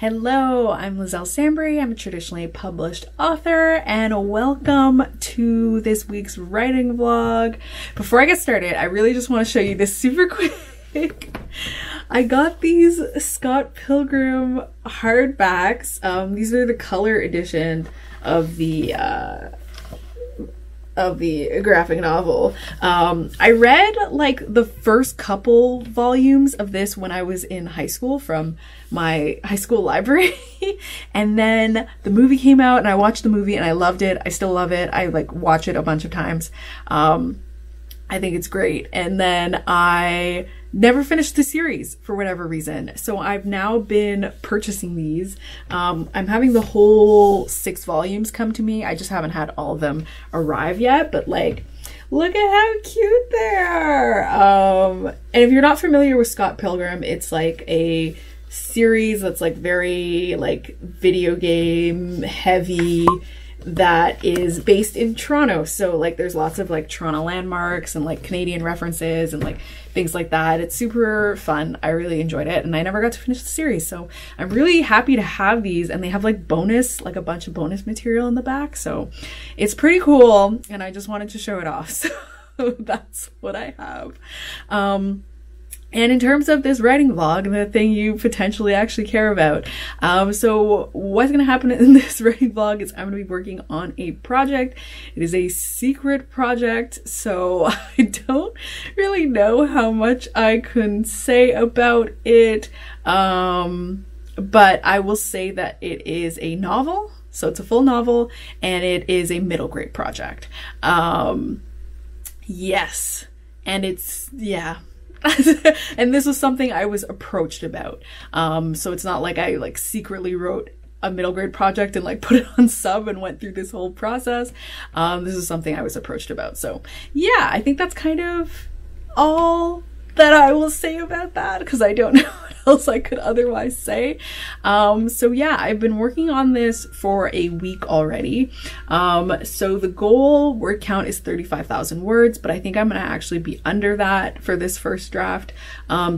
Hello, I'm Liselle Sambury. I'm a traditionally published author, and welcome to this week's writing vlog. Before I get started, I really just want to show you this super quick. I got these Scott Pilgrim hardbacks. These are the color edition of the graphic novel. I read like the first couple volumes of this when I was in high school from my high school library. And then the movie came out and I watched the movie and I loved it. I still love it. I like watch it a bunch of times. I think it's great. And then I never finished the series for whatever reason. So I've now been purchasing these. I'm having the whole 6 volumes come to me. I just haven't had all of them arrive yet, but like, look at how cute they are. And if you're not familiar with Scott Pilgrim, it's like a series that's like very like video game heavy, that is based in Toronto. So like there's lots of like Toronto landmarks and like Canadian references and like things like that. It's super fun. I really enjoyed it and I never got to finish the series. So I'm really happy to have these, and they have like like a bunch of bonus material in the back. So it's pretty cool and I just wanted to show it off. So that's what I have. And in terms of this writing vlog, the thing you potentially actually care about. So what's going to happen in this writing vlog is I'm going to be working on a project. It is a secret project, so I don't really know how much I can say about it. But I will say that it is a novel. So it's a full novel and it is a middle grade project. Yes. And it's, yeah. And this was something I was approached about. So it's not like I like secretly wrote a middle grade project and like put it on sub and went through this whole process. This is something I was approached about. So yeah, I think that's kind of all that I will say about that, because I don't know what else I could otherwise say. So yeah, I've been working on this for a week already. So the goal word count is 35,000 words, but I think I'm gonna actually be under that for this first draft,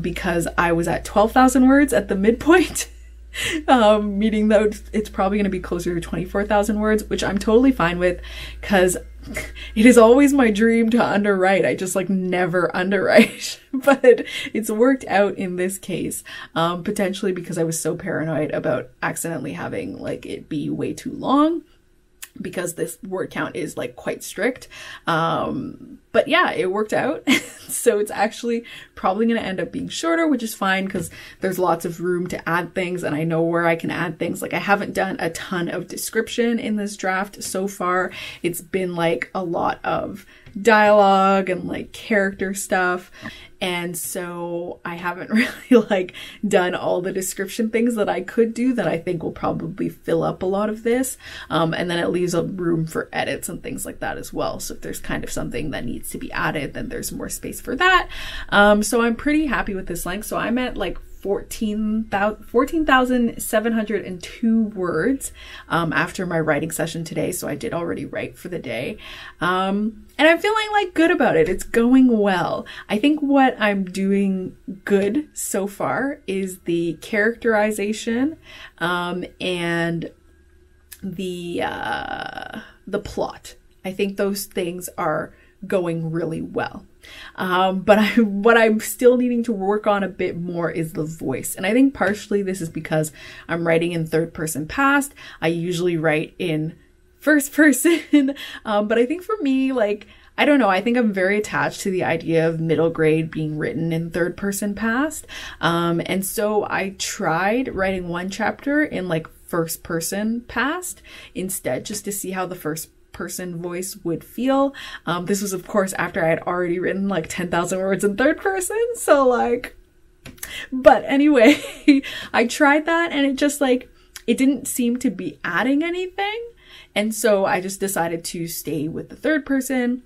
because I was at 12,000 words at the midpoint. Meaning that it's probably going to be closer to 24,000 words, which I'm totally fine with, because it is always my dream to underwrite. I just like never underwrite, but it's worked out in this case, potentially because I was so paranoid about accidentally having like it be way too long, because this word count is like quite strict. But yeah, it worked out. So it's actually probably going to end up being shorter, which is fine because there's lots of room to add things and I know where I can add things. Like I haven't done a ton of description in this draft so far. It's been like a lot of dialogue and like character stuff. And so I haven't really like done all the description things that I could do that I think will probably fill up a lot of this. And then it leaves a room for edits and things like that as well. So if there's kind of something that needs to be added, then there's more space for that. So I'm pretty happy with this length. So I'm at like 14,702 words after my writing session today. So I did already write for the day. And I'm feeling like good about it. It's going well. I think what I'm doing good so far is the characterization and the plot. I think those things are going really well. But what I'm still needing to work on a bit more is the voice. And I think partially this is because I'm writing in third person past. I usually write in first person. But I think for me, like, I don't know, I think I'm very attached to the idea of middle grade being written in third person past. And so I tried writing one chapter in like first person past instead, just to see how the first person voice would feel. This was of course after I had already written like 10,000 words in third person. So like, but anyway, I tried that and it just like, it didn't seem to be adding anything. And so I just decided to stay with the third person.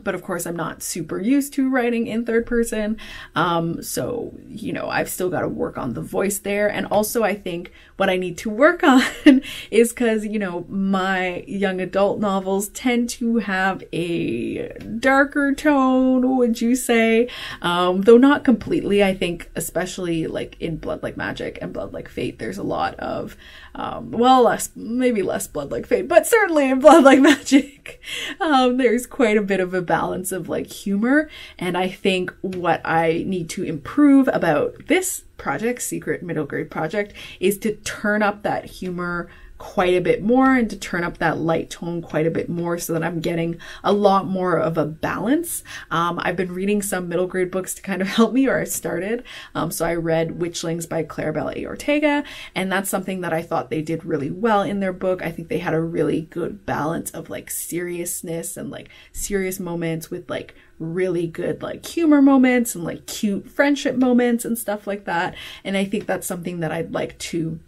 but of course I'm not super used to writing in third person. So, you know, I've still got to work on the voice there. And also I think what I need to work on is because, you know, my young adult novels tend to have a darker tone, would you say? Though not completely. I think especially like in Blood Like Magic and Blood Like Fate, there's a lot of, well, maybe less Blood Like Fate, but certainly in Blood Like Magic, there's quite a bit of a balance of like humor. And I think what I need to improve about this project, Secret Middle Grade Project, is to turn up that humor quite a bit more and to turn up that light tone quite a bit more so that I'm getting a lot more of a balance. I've been reading some middle grade books to kind of help me, or I started. So I read Witchlings by Claribel A. Ortega, and that's something that I thought they did really well in their book. I think they had a really good balance of like seriousness and like serious moments with like really good like humor moments and like cute friendship moments and stuff like that. And I think that's something that I'd like to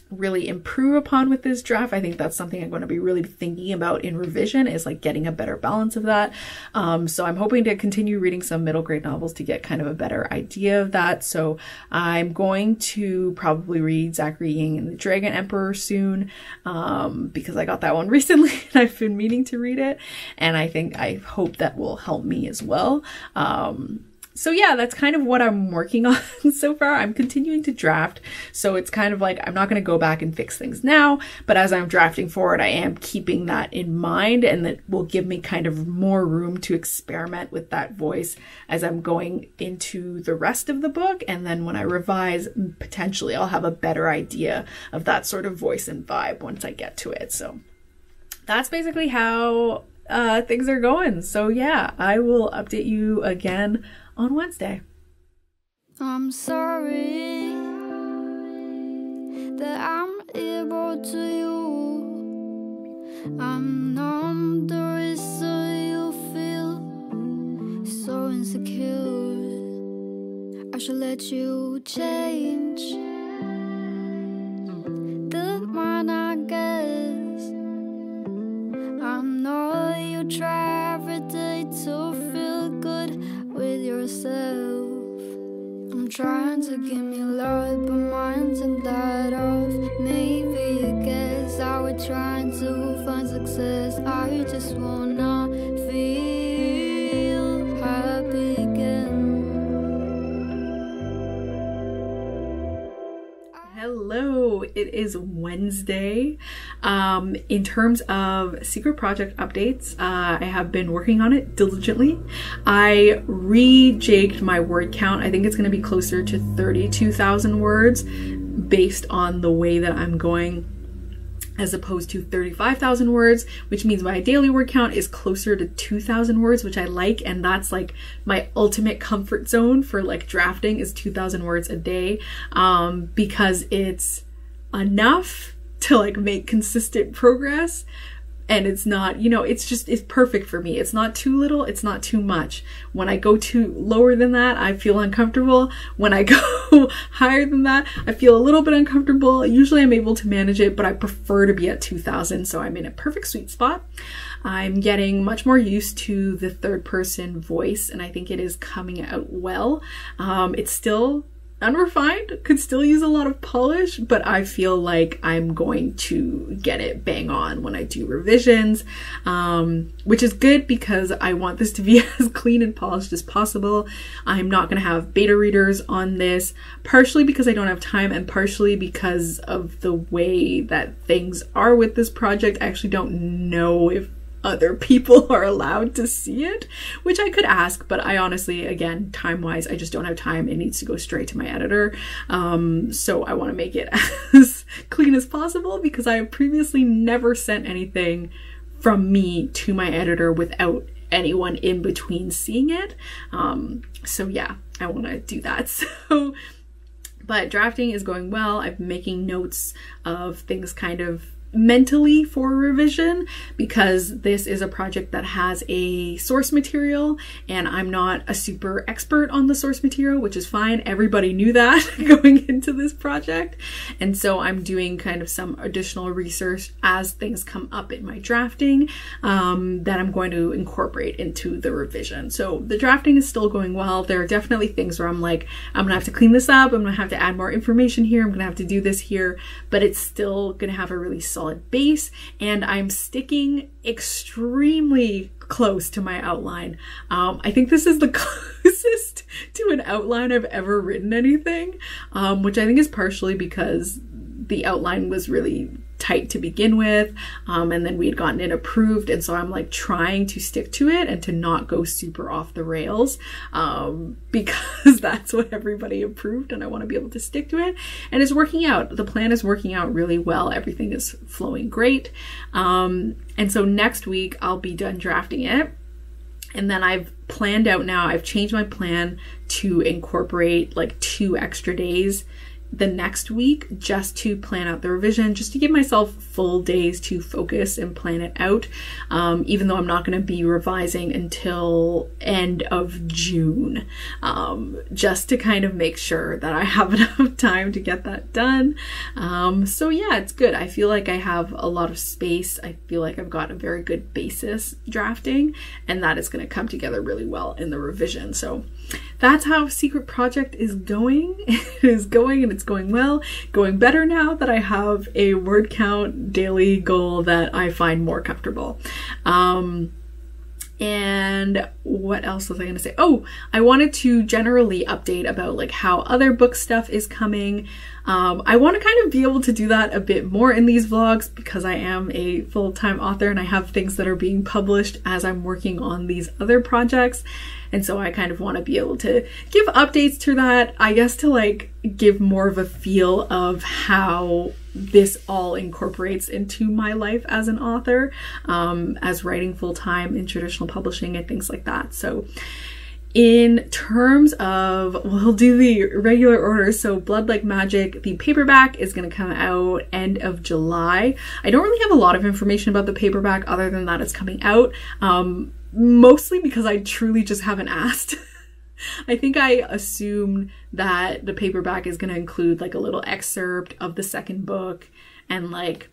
really improve upon with this draft. I think that's something I'm going to be really thinking about in revision, is like getting a better balance of that. So I'm hoping to continue reading some middle grade novels to get kind of a better idea of that. So I'm going to probably read Zachary Ying and the Dragon Emperor soon, because I got that one recently and I've been meaning to read it. And I hope that will help me as well. So yeah, that's kind of what I'm working on so far. I'm continuing to draft, so it's kind of like I'm not going to go back and fix things now, but as I'm drafting forward, I am keeping that in mind, and that will give me kind of more room to experiment with that voice as I'm going into the rest of the book. And then when I revise, potentially I'll have a better idea of that sort of voice and vibe once I get to it. So that's basically how things are going. So yeah, I will update you again on Wednesday. I'm sorry that I'm able to you. I'm numb, the risk so you feel so insecure. I should let you change the mind, I guess. I know you try every day to feel good with yourself. I'm trying to give me love, but mine's in that of maybe I guess I was trying to find success. I just wanna feel happy again. Hello, it is Wednesday. In terms of secret project updates, I have been working on it diligently. I rejigged my word count. I think it's going to be closer to 32,000 words based on the way that I'm going, as opposed to 35,000 words, which means my daily word count is closer to 2,000 words, which I like. And that's like my ultimate comfort zone for like drafting, is 2,000 words a day, because it's enough to like make consistent progress. And it's not, you know, it's perfect for me. It's not too little, it's not too much. When I go too lower than that, I feel uncomfortable. When I go higher than that, I feel a little bit uncomfortable. Usually I'm able to manage it, but I prefer to be at 2,000, so I'm in a perfect sweet spot. I'm getting much more used to the third person voice, and I think it is coming out well. It's still unrefined, could still use a lot of polish, but I feel like I'm going to get it bang on when I do revisions, which is good because I want this to be as clean and polished as possible. I'm not going to have beta readers on this, partially because I don't have time and partially because of the way that things are with this project. I actually don't know if other people are allowed to see it, which I could ask, but I honestly, again, time-wise, I just don't have time. It needs to go straight to my editor. So I want to make it as clean as possible because I have previously never sent anything from me to my editor without anyone in between seeing it. So yeah, I want to do that. But drafting is going well. I'm making notes of things kind of mentally for revision, because this is a project that has a source material and I'm not a super expert on the source material, which is fine. Everybody knew that going into this project. And so I'm doing kind of some additional research as things come up in my drafting that I'm going to incorporate into the revision. So the drafting is still going well. There are definitely things where I'm like, I'm gonna have to clean this up, I'm gonna have to add more information here, I'm gonna have to do this here, but it's still gonna have a really solid base, and I'm sticking extremely close to my outline. I think this is the closest to an outline I've ever written anything, which I think is partially because the outline was really tight to begin with, and then we had gotten it approved, and so I'm like trying to stick to it and to not go super off the rails, because that's what everybody approved and I want to be able to stick to it, and it's working out. The plan is working out really well. Everything is flowing great, and so next week I'll be done drafting it. And then I've planned out now, I've changed my plan to incorporate like 2 extra days the next week just to plan out the revision, just to give myself full days to focus and plan it out, even though I'm not going to be revising until end of June, just to kind of make sure that I have enough time to get that done. So yeah, it's good. I feel like I have a lot of space. I feel like I've got a very good basis drafting, and that is going to come together really well in the revision. So that's how Secret Project is going. It is going, and it's going well, going better now that I have a word count daily goal that I find more comfortable. And what else was I going to say? Oh, I wanted to generally update about like how other book stuff is coming. I want to kind of be able to do that a bit more in these vlogs, because I am a full-time author and I have things that are being published as I'm working on these other projects. And so I kind of want to be able to give updates to that, I guess, to like give more of a feel of how this all incorporates into my life as an author, as writing full-time in traditional publishing and things like that. So in terms of, we'll do the regular order. So Blood Like Magic, the paperback, is going to come out end of July. I don't really have a lot of information about the paperback other than that it's coming out, mostly because I truly just haven't asked. I think I assumed that the paperback is going to include like a little excerpt of the second book, and like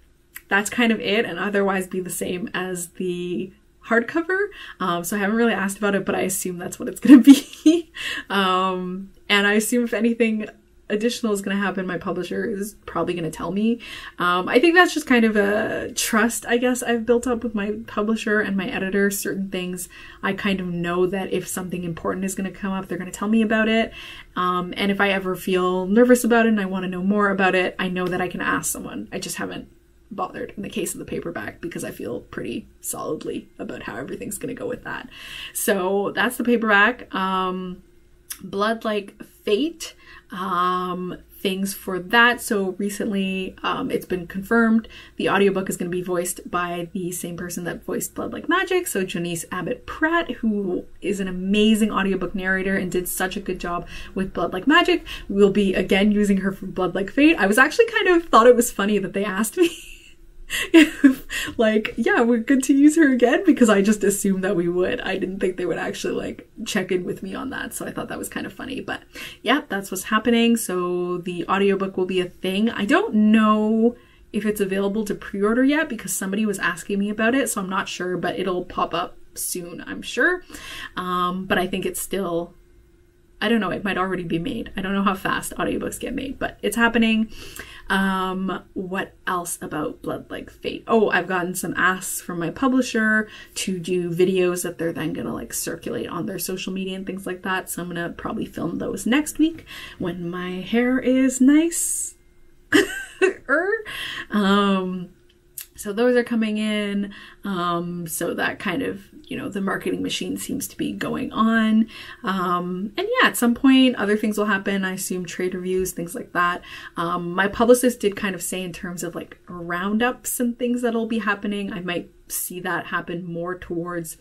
that's kind of it, and otherwise be the same as the hardcover. So I haven't really asked about it, but I assume that's what it's going to be. And I assume if anything additional is going to happen, my publisher is probably going to tell me. I think that's just kind of a trust, I guess, I've built up with my publisher and my editor. Certain things I kind of know that if something important is going to come up, they're going to tell me about it. And if I ever feel nervous about it and I want to know more about it, I know that I can ask someone. I just haven't bothered in the case of the paperback because I feel pretty solidly about how everything's going to go with that. So that's the paperback. Blood Like Fate, things for that. So recently it's been confirmed the audiobook is going to be voiced by the same person that voiced Blood Like Magic, so Janice Abbott Pratt, who is an amazing audiobook narrator and did such a good job with Blood Like Magic. We'll be again using her for Blood Like Fate. I was actually kind of thought it was funny that they asked me if, like, yeah, we're good to use her again, because I just assumed that we would. I didn't think they would actually like check in with me on that, so I thought that was kind of funny. But yeah, that's what's happening. So the audiobook will be a thing. I don't know if it's available to pre-order yet because somebody was asking me about it, so I'm not sure, but it'll pop up soon, I'm sure. But I think it's still, I don't know, it might already be made. I don't know how fast audiobooks get made, but it's happening. What else about Blood Like Fate? Oh, I've gotten some asks from my publisher to do videos that they're then gonna like circulate on their social media and things like that. So I'm gonna probably film those next week when my hair is nice. So those are coming in. So that kind of, you know, the marketing machine seems to be going on. And yeah, at some point other things will happen. I assume trade reviews, things like that. My publicist did kind of say in terms of like roundups and things that'll be happening, I might see that happen more towards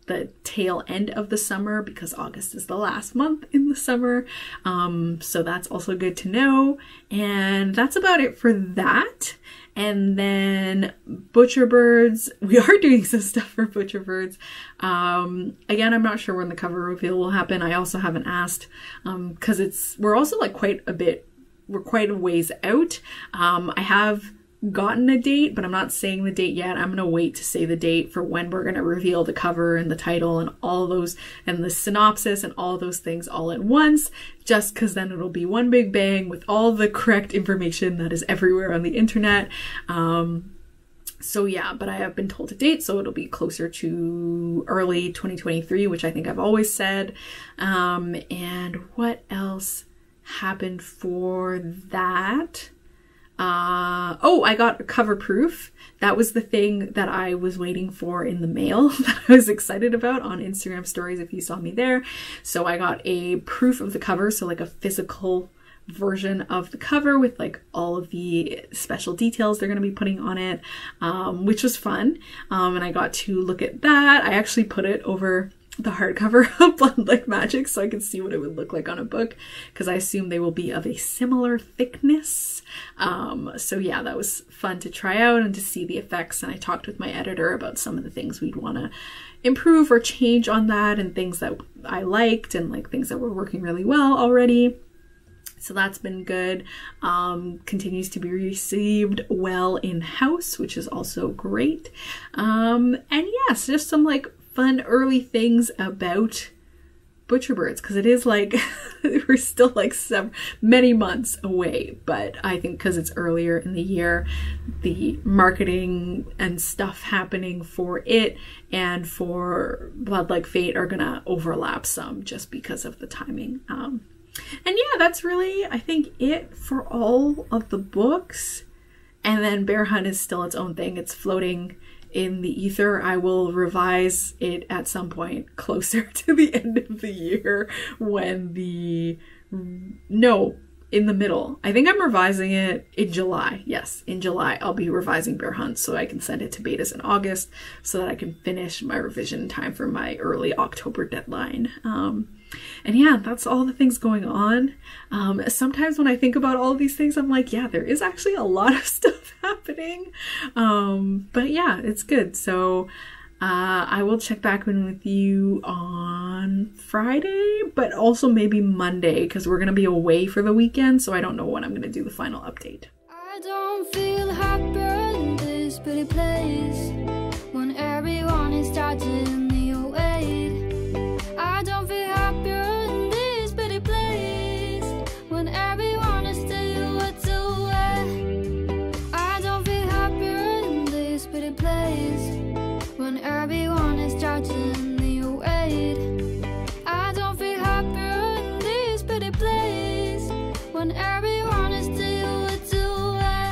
the tail end of the summer, because August is the last month in the summer. So that's also good to know. And that's about it for that. And then Butcherbirds, we are doing some stuff for Butcherbirds. Again, I'm not sure when the cover reveal will happen. I also haven't asked, because we're also like we're quite a ways out. I have gotten a date, but I'm not saying the date yet. I'm gonna wait to say the date for when we're gonna reveal the cover and the title and all those, and the synopsis and all those things all at once, just because then it'll be one big bang with all the correct information that is everywhere on the internet. So yeah, but I have been told a date, so it'll be closer to early 2023, which I think I've always said. And what else happened for that? Oh, I got a cover proof. That was the thing that I was waiting for in the mail that I was excited about on Instagram stories if you saw me there. So I got a proof of the cover, so like a physical version of the cover with like all of the special details they're going to be putting on it, which was fun. And I got to look at that. I actually put it over the hardcover of Blonde Like Magic so I could see what it would look like on a book, because I assume they will be of a similar thickness. So yeah, that was fun to try out and to see the effects, and I talked with my editor about some of the things we'd want to improve or change on that, and things that I liked and like things that were working really well already. So that's been good. Continues to be received well in-house, which is also great. And yes, just some like fun early things about Butcherbirds, because it is like we're still like many months away, but I think because it's earlier in the year, the marketing and stuff happening for it and for Blood Like Fate are gonna overlap some just because of the timing. And yeah, that's really, I think, it for all of the books. And then Bear Hunt is still its own thing. It's floating in the ether. I will revise it at some point closer to the end of the year when in the middle. I think I'm revising it in July. Yes, in July I'll be revising Bear Hunt so I can send it to betas in August so that I can finish my revision in time for my early October deadline. And yeah, that's all the things going on. Sometimes when I think about all these things, I'm like, yeah, there is actually a lot of stuff happening. But yeah, it's good. So I will check back in with you on Friday, but also maybe Monday, because we're going to be away for the weekend. So I don't know when I'm going to do the final update. I don't feel happy in this pretty place when everyone is starting the away. I don't feel happier in this pretty place when everyone is still what's away. I don't feel happier in this pretty place when everyone is starting the away. I don't feel happier in this pretty place when everyone is still what's away.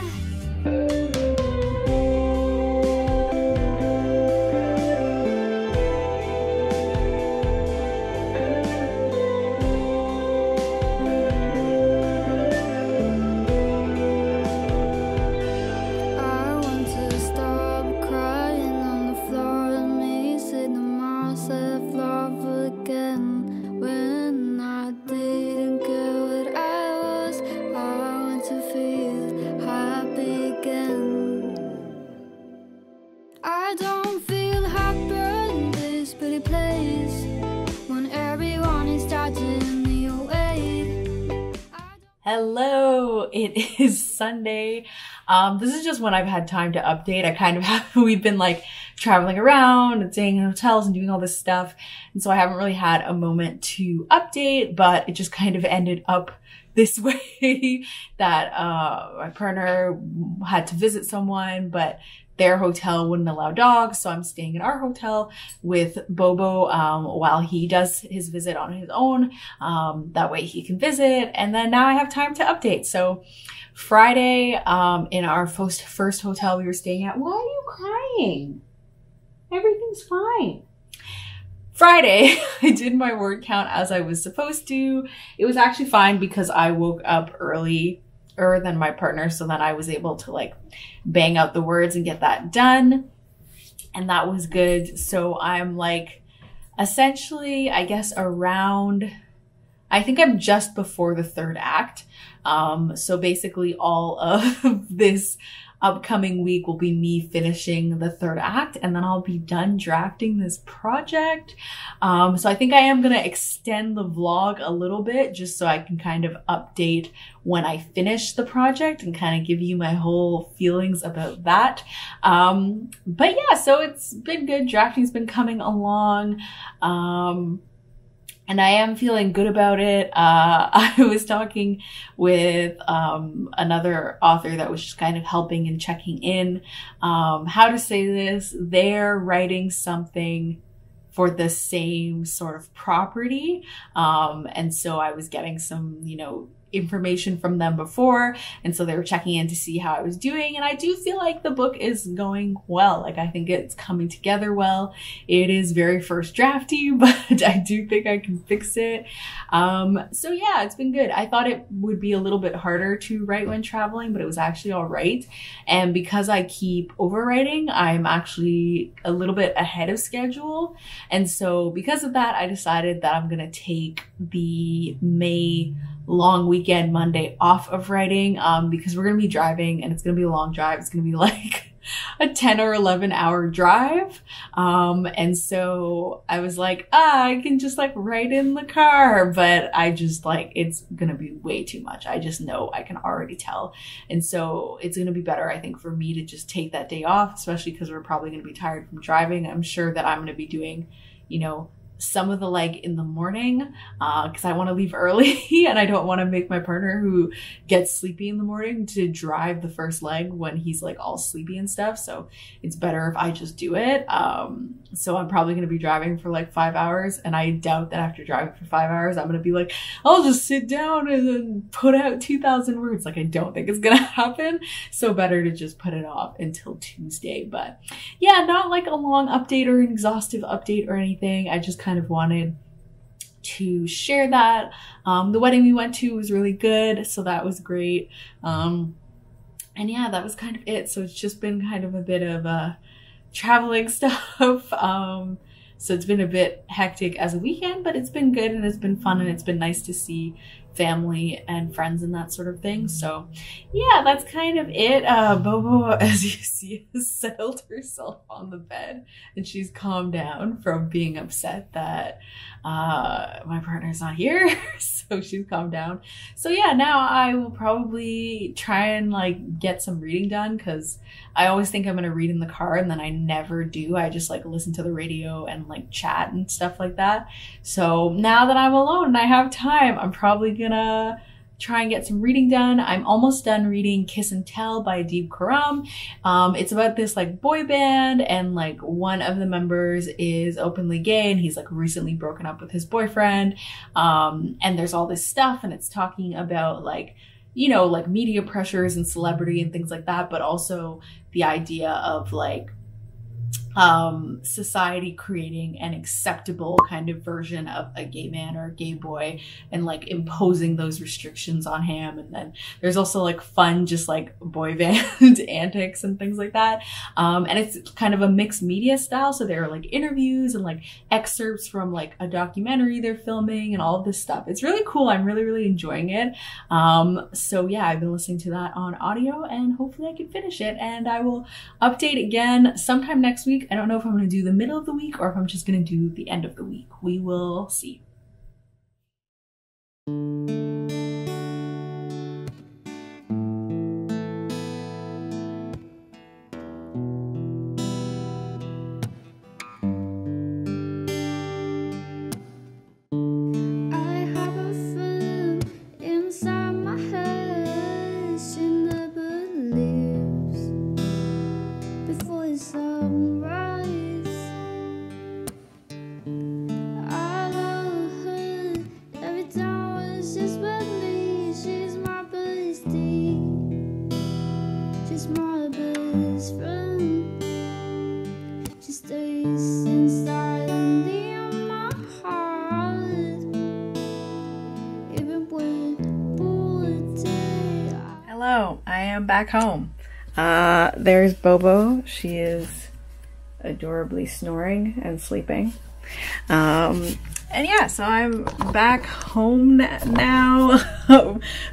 Hello, it is Sunday. This is just when I've had time to update. I kind of have, we've been like traveling around and staying in hotels and doing all this stuff. And so I haven't really had a moment to update, but it just kind of ended up this way that my partner had to visit someone, but their hotel wouldn't allow dogs, so I'm staying in our hotel with Bobo while he does his visit on his own. That way he can visit, and then now I have time to update. So Friday, in our first hotel we were staying at, why are you crying? Everything's fine. Friday, I did my word count as I was supposed to. It was actually fine because I woke up earlier than my partner, so then I was able to like bang out the words and get that done, and that was good. So I'm like essentially, I guess around, I think I'm just before the third act. So basically all of this upcoming week will be me finishing the third act, and then I'll be done drafting this project. So I think I am going to extend the vlog a little bit just so I can kind of update when I finish the project and kind of give you my whole feelings about that. But yeah, so it's been good. Drafting's been coming along. And I am feeling good about it. I was talking with another author that was just kind of helping and checking in. How to say this? They're writing something for the same sort of property. And so I was getting some, you know, information from them before, and so they were checking in to see how I was doing, and I do feel like the book is going well. Like, I think it's coming together well. It is very first drafty, but I do think I can fix it. So yeah, it's been good. I thought it would be a little bit harder to write when traveling, but it was actually all right. And because I keep overwriting, I'm actually a little bit ahead of schedule. And so because of that, I decided that I'm gonna take the May long weekend Monday off of writing, because we're gonna be driving, and it's gonna be a long drive. It's gonna be like a 10 or 11 hour drive. And so I was like, I can just like write in the car, but I just like, it's gonna be way too much. I just know, I can already tell. And so it's gonna be better, I think, for me to just take that day off, especially because we're probably gonna be tired from driving. I'm sure that I'm gonna be doing, you know, some of the leg in the morning, because I want to leave early and I don't want to make my partner, who gets sleepy in the morning, to drive the first leg when he's like all sleepy and stuff. So it's better if I just do it. So I'm probably going to be driving for like 5 hours, and I doubt that after driving for 5 hours I'm going to be like, I'll just sit down and then put out 2,000 words. Like, I don't think it's going to happen. So better to just put it off until Tuesday. But yeah, not like a long update or an exhaustive update or anything. I just kind of wanted to share that. The wedding we went to was really good, so that was great. And yeah, that was kind of it. So it's just been kind of a bit of traveling stuff. So it's been a bit hectic as a weekend, but it's been good and it's been fun, and it's been nice to see family and friends and that sort of thing. So yeah, that's kind of it. Bobo, as you see, has settled herself on the bed, and she's calmed down from being upset that my partner's not here. So she's calmed down. So yeah, now I will probably try and like get some reading done, because I always think I'm gonna read in the car and then I never do. I just like listen to the radio and like chat and stuff like that. So now that I'm alone and I have time, I'm probably gonna try and get some reading done. I'm almost done reading Kiss and Tell by Deep Karam. It's about this like boy band, and like one of the members is openly gay, and he's like recently broken up with his boyfriend. And there's all this stuff, and it's talking about like, you know, like media pressures and celebrity and things like that, but also the idea of like society creating an acceptable kind of version of a gay man or a gay boy, and like imposing those restrictions on him. And then there's also like fun, just like boy band antics and things like that. And it's kind of a mixed media style. So there are like interviews and like excerpts from like a documentary they're filming and all of this stuff. It's really cool. I'm really, really enjoying it. So yeah, I've been listening to that on audio, and hopefully I can finish it, and I will update again sometime next week. I don't know if I'm going to do the middle of the week or if I'm just going to do the end of the week. We will see. Hello, I am back home. There's Bobo. She is adorably snoring and sleeping. And yeah, so I'm back home now,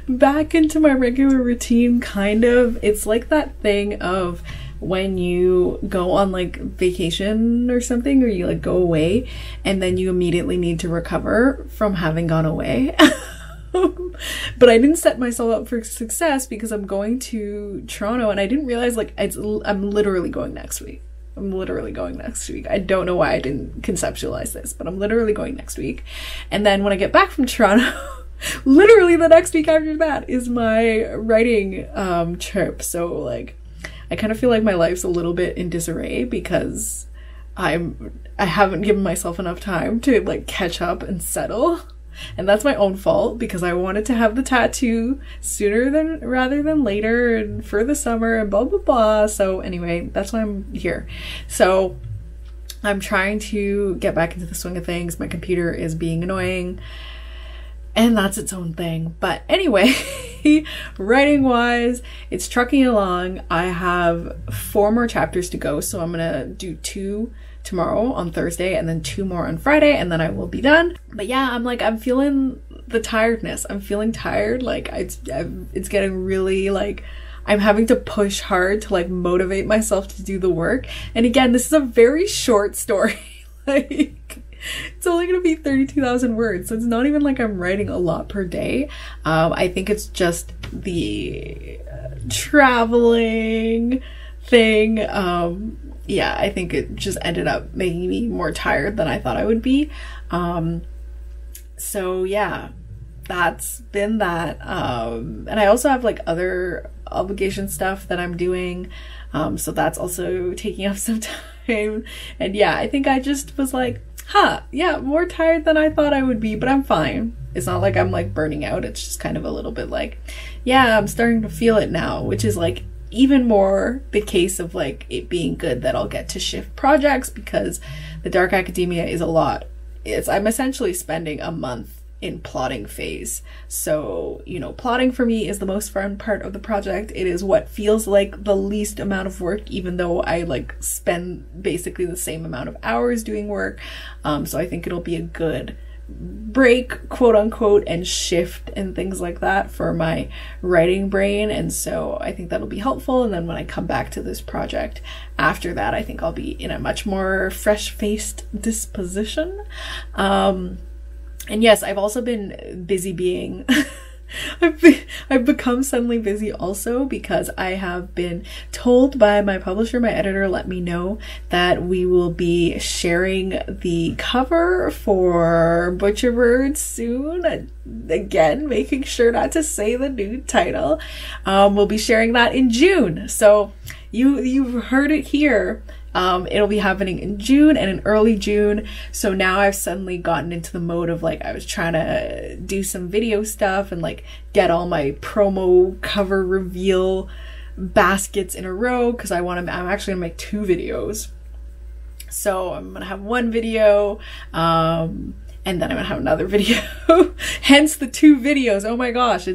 back into my regular routine, kind of. It's like that thing of when you go on like vacation or something, or you like go away and then you immediately need to recover from having gone away. But I didn't set myself up for success because I'm going to Toronto, and I didn't realize like I'm literally going next week. I'm literally going next week. I don't know why I didn't conceptualize this, but I'm literally going next week. And then when I get back from Toronto, literally the next week after that is my writing trip. So like I kind of feel like my life's a little bit in disarray because I haven't given myself enough time to like catch up and settle. And that's my own fault because I wanted to have the tattoo sooner rather than later and for the summer and blah blah blah. So anyway, that's why I'm here. So I'm trying to get back into the swing of things. My computer is being annoying, and that's its own thing. But anyway, writing wise, it's trucking along. I have 4 more chapters to go, so I'm gonna do 2 tomorrow on Thursday and then 2 more on Friday, and then I will be done. But yeah, I'm feeling the tiredness. I'm feeling tired. Like it's getting really like I'm having to push hard to like motivate myself to do the work. And again, this is a very short story. Like it's only gonna be 32,000 words, so it's not even like I'm writing a lot per day. I think it's just the traveling thing. Yeah, I think it just ended up making me more tired than I thought I would be. So yeah, that's been that. And I also have like other obligation stuff that I'm doing. So that's also taking up some time. And yeah, I think I just was like, yeah, more tired than I thought I would be, but I'm fine. It's not like I'm like burning out. It's just kind of a little bit like, yeah, I'm starting to feel it now, which is like even more the case of like it being good that I'll get to shift projects, because the Dark Academia is a lot. I'm essentially spending a month in plotting phase. So, you know, plotting for me is the most fun part of the project. It is what feels like the least amount of work, even though I like spend basically the same amount of hours doing work. So I think it'll be a good break, quote unquote, and shift and things like that for my writing brain. And so I think that'll be helpful. And then when I come back to this project after that, I think I'll be in a much more fresh-faced disposition. And yes, I've also been busy being I've become suddenly busy also because I have been told by my publisher, my editor let me know that we will be sharing the cover for Butcherbirds soon. Again, making sure not to say the new title. We'll be sharing that in June. So you've heard it here. It'll be happening in June and in early June. So now I've suddenly gotten into the mode of like, I was trying to do some video stuff and like get all my promo cover reveal baskets in a row, because I'm actually gonna make 2 videos. So I'm gonna have 1 video, and then I'm gonna have another video. Hence the 2 videos. Oh my gosh,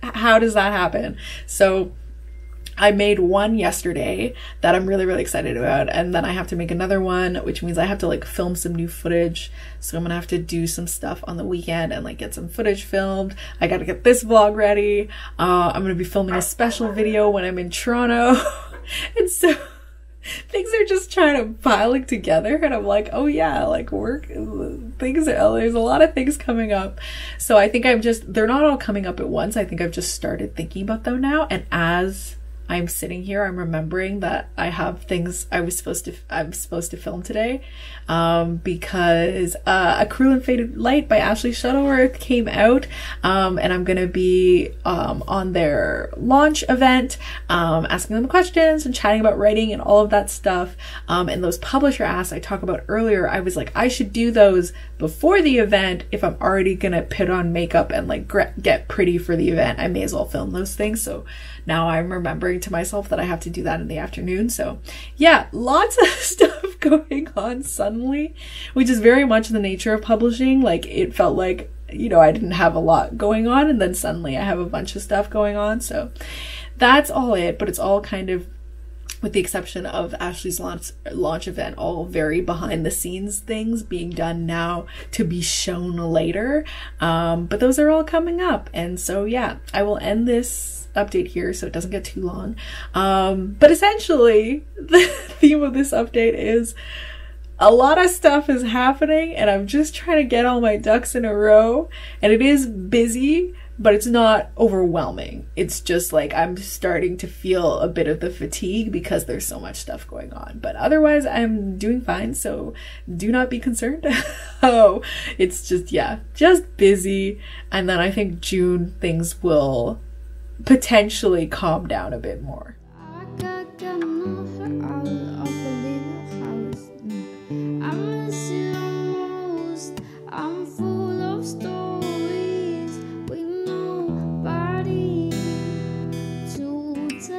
how does that happen? So I made 1 yesterday that I'm really, really excited about, and then I have to make another one, which means I have to like film some new footage. So I'm gonna have to do some stuff on the weekend and like get some footage filmed. I gotta get this vlog ready. I'm gonna be filming a special video when I'm in Toronto. And so things are just trying to piling together, and I'm like, oh yeah, like work things there's a lot of things coming up. So I think they're not all coming up at once. I think I've just started thinking about them now, and as I'm sitting here, I'm remembering that I have things I'm supposed to film today, because A Cruel and Fated Light by Ashley Shuttleworth came out, and I'm gonna be on their launch event, asking them questions and chatting about writing and all of that stuff. And those publisher asks I talked about earlier, I was like, I should do those before the event. If I'm already gonna put on makeup and like get pretty for the event, I may as well film those things. So now I'm remembering to myself that I have to do that in the afternoon. So yeah, lots of stuff going on suddenly, which is very much the nature of publishing. Like it felt like, you know, I didn't have a lot going on, and then suddenly I have a bunch of stuff going on. So that's all it, but it's all kind of with the exception of Ashley's launch event, all very behind the scenes things being done now to be shown later. But those are all coming up. And so yeah, I will end this update here so it doesn't get too long. But essentially the theme of this update is a lot of stuff is happening and I'm just trying to get all my ducks in a row, and it is busy, but it's not overwhelming. It's just like I'm starting to feel a bit of the fatigue because there's so much stuff going on. But otherwise, I'm doing fine, so do not be concerned. Oh, it's just, yeah, just busy. And then I think June things will potentially calm down a bit more. I'm full of stories with nobody to tell.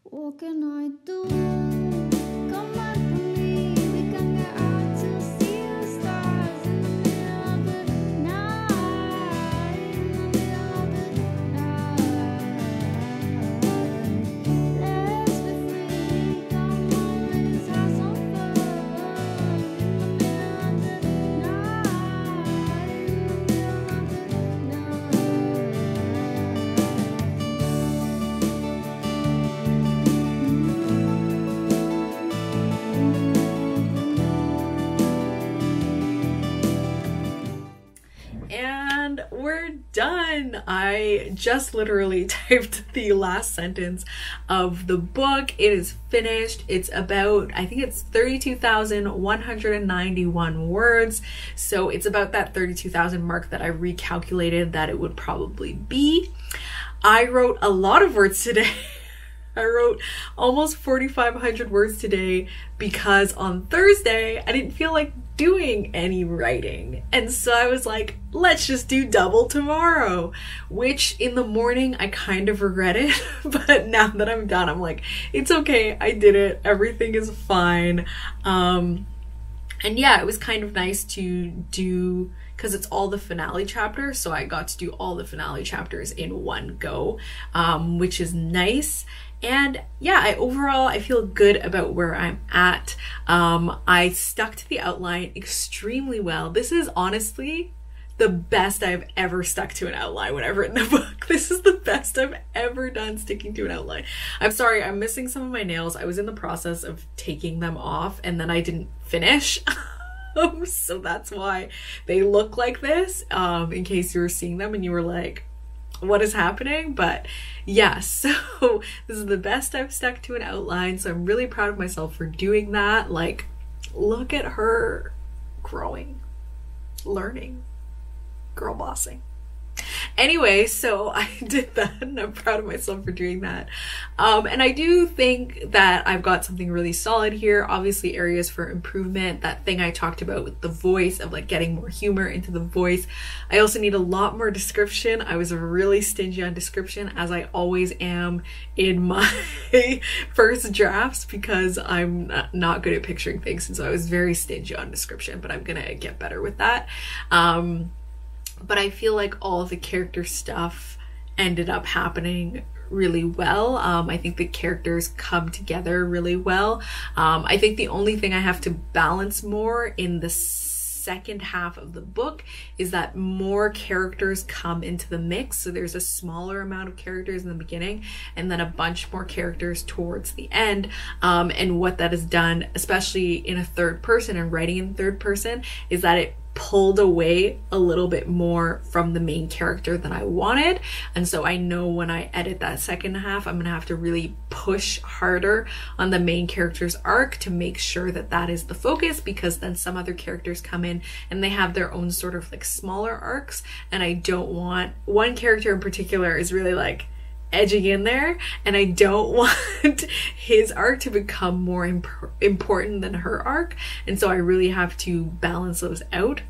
What can I do? Come back to me. We can get out to see the stars in the middle of the night. In the middle of the night. Let's be free. Come on, let's have some fun. In the middle of the night. In the middle of And we're done. I just literally typed the last sentence of the book. It is finished. It's about, I think it's 32,191 words. So it's about that 32,000 mark that I recalculated that it would probably be. I wrote a lot of words today. I wrote almost 4,500 words today because on Thursday I didn't feel like doing any writing, and so I was like, let's just do double tomorrow, which in the morning I kind of regretted, but now that I'm done I'm like, it's okay, I did it, everything is fine. And yeah, it was kind of nice to do because it's all the finale chapters, so I got to do all the finale chapters in one go, which is nice. And yeah, overall I feel good about where I'm at. I stuck to the outline extremely well. This is honestly the best I've ever stuck to an outline when I've written a book. This is the best I've ever done sticking to an outline. I'm sorry, I'm missing some of my nails. I was in the process of taking them off and then I didn't finish. So that's why they look like this, in case you were seeing them and you were like, what is happening? But yeah, so this is the best I've stuck to an outline, so I'm really proud of myself for doing that. Like, look at her growing, learning, girl bossing. Anyway, so I did that and I'm proud of myself for doing that. And I do think that I've got something really solid here. Obviously areas for improvement, that thing I talked about with the voice of like getting more humor into the voice. I also need a lot more description. I was really stingy on description, as I always am in my first drafts, because I'm not good at picturing things, and so I was very stingy on description, but I'm gonna get better with that. But I feel like all of the character stuff ended up happening really well. I think the characters come together really well. I think the only thing I have to balance more in the second half of the book is that more characters come into the mix. So there's a smaller amount of characters in the beginning and then a bunch more characters towards the end. And what that has done, especially in a third person and writing in third person, is that it pulled away a little bit more from the main character than I wanted. And so I know when I edit that second half, I'm gonna have to really push harder on the main character's arc to make sure that that is the focus, because then some other characters come in and they have their own sort of like smaller arcs, and I don't want, one character in particular is really like edging in there, and I don't want his arc to become more important than her arc, and so I really have to balance those out.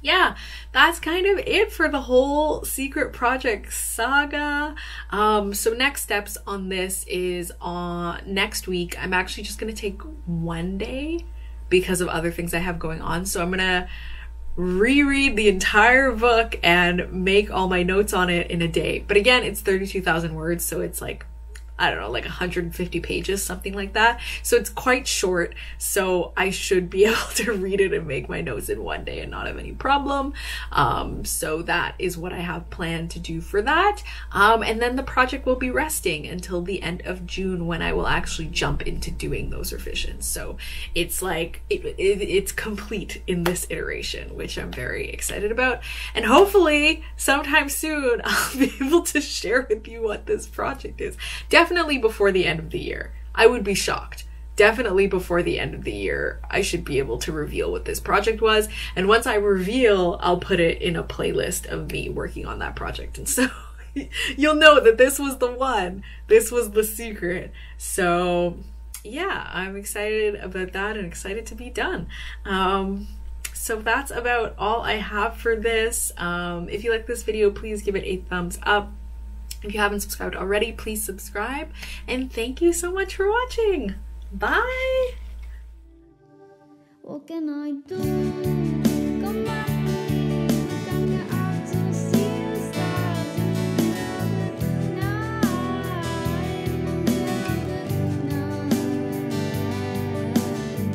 Yeah, that's kind of it for the whole secret project saga. So next steps on this is next week. I'm actually just gonna take one day because of other things I have going on, so I'm gonna reread the entire book and make all my notes on it in a day. But again, it's 32,000 words, so it's like, I don't know, like 150 pages, something like that. So it's quite short, so I should be able to read it and make my notes in one day and not have any problem. So that is what I have planned to do for that. And then the project will be resting until the end of June, when I will actually jump into doing those revisions. So it's like, it's complete in this iteration, which I'm very excited about. And hopefully sometime soon I'll be able to share with you what this project is. Definitely before the end of the year. I would be shocked. Definitely before the end of the year, I should be able to reveal what this project was. And once I reveal, I'll put it in a playlist of me working on that project. And so you'll know that this was the one. This was the secret. So yeah, I'm excited about that and excited to be done. So that's about all I have for this. If you like this video, please give it a thumbs up. If you haven't subscribed already, please subscribe. And thank you so much for watching. Bye! What can I do?